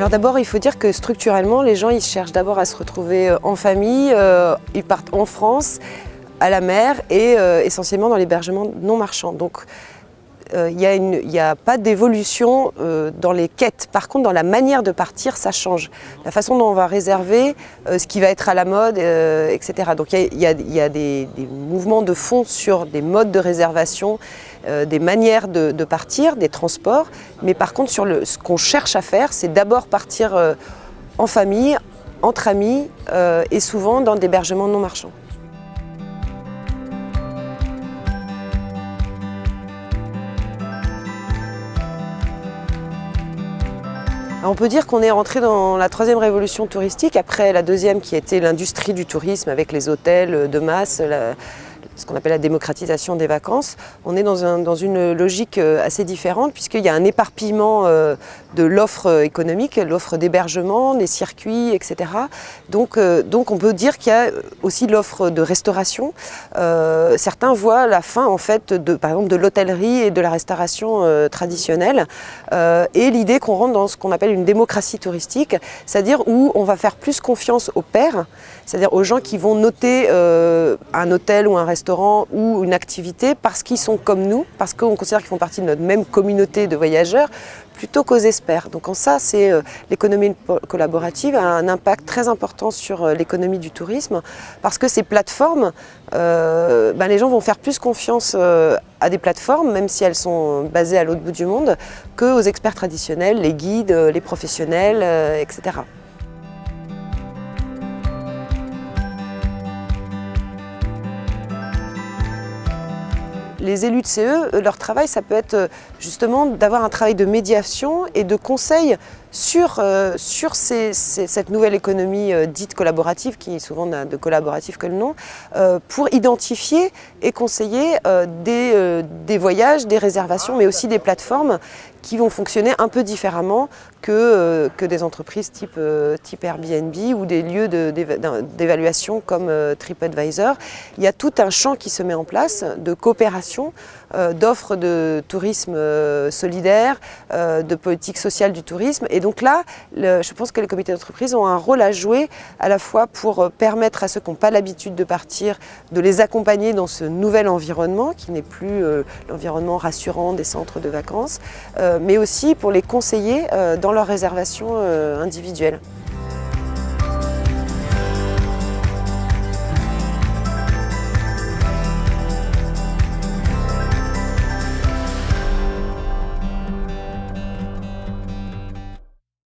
Alors d'abord, il faut dire que structurellement, les gens ils cherchent d'abord à se retrouver en famille, ils partent en France, à la mer et essentiellement dans l'hébergement non marchand. Donc il n'y a pas d'évolution dans les quêtes. Par contre, dans la manière de partir, ça change. La façon dont on va réserver, ce qui va être à la mode, etc. Donc il y a des mouvements de fond sur des modes de réservation, des manières de partir, des transports. Mais par contre, ce qu'on cherche à faire, c'est d'abord partir en famille, entre amis et souvent dans des hébergements non marchands. On peut dire qu'on est rentré dans la troisième révolution touristique, après la deuxième qui a été l'industrie du tourisme avec les hôtels de masse, ce qu'on appelle la démocratisation des vacances. On est dans une logique assez différente puisqu'il y a un éparpillement de l'offre économique, l'offre d'hébergement, des circuits, etc. Donc on peut dire qu'il y a aussi l'offre de restauration. Certains voient la fin en fait par exemple de l'hôtellerie et de la restauration traditionnelle et l'idée qu'on rentre dans ce qu'on appelle une démocratie touristique, c'est-à-dire où on va faire plus confiance aux pairs, c'est-à-dire aux gens qui vont noter un hôtel ou un restaurant ou une activité parce qu'ils sont comme nous, parce qu'on considère qu'ils font partie de notre même communauté de voyageurs, plutôt qu'aux experts. Donc en ça, l'économie collaborative a un impact très important sur l'économie du tourisme, parce que ces plateformes, les gens vont faire plus confiance à des plateformes, même si elles sont basées à l'autre bout du monde, qu'aux experts traditionnels, les guides, les professionnels, etc. Les élus de CE, leur travail, ça peut être justement d'avoir un travail de médiation et de conseil sur cette nouvelle économie dite collaborative, qui souvent n'a de collaboratif que le nom, pour identifier et conseiller des voyages, des réservations, mais aussi des plateformes qui vont fonctionner un peu différemment que des entreprises type Airbnb ou des lieux d'évaluation comme TripAdvisor. Il y a tout un champ qui se met en place de coopération, d'offres de tourisme solidaire, de politique sociale du tourisme. Et donc là, je pense que les comités d'entreprise ont un rôle à jouer à la fois pour permettre à ceux qui n'ont pas l'habitude de partir, de les accompagner dans ce nouvel environnement qui n'est plus l'environnement rassurant des centres de vacances, mais aussi pour les conseiller dans leur réservation individuelle.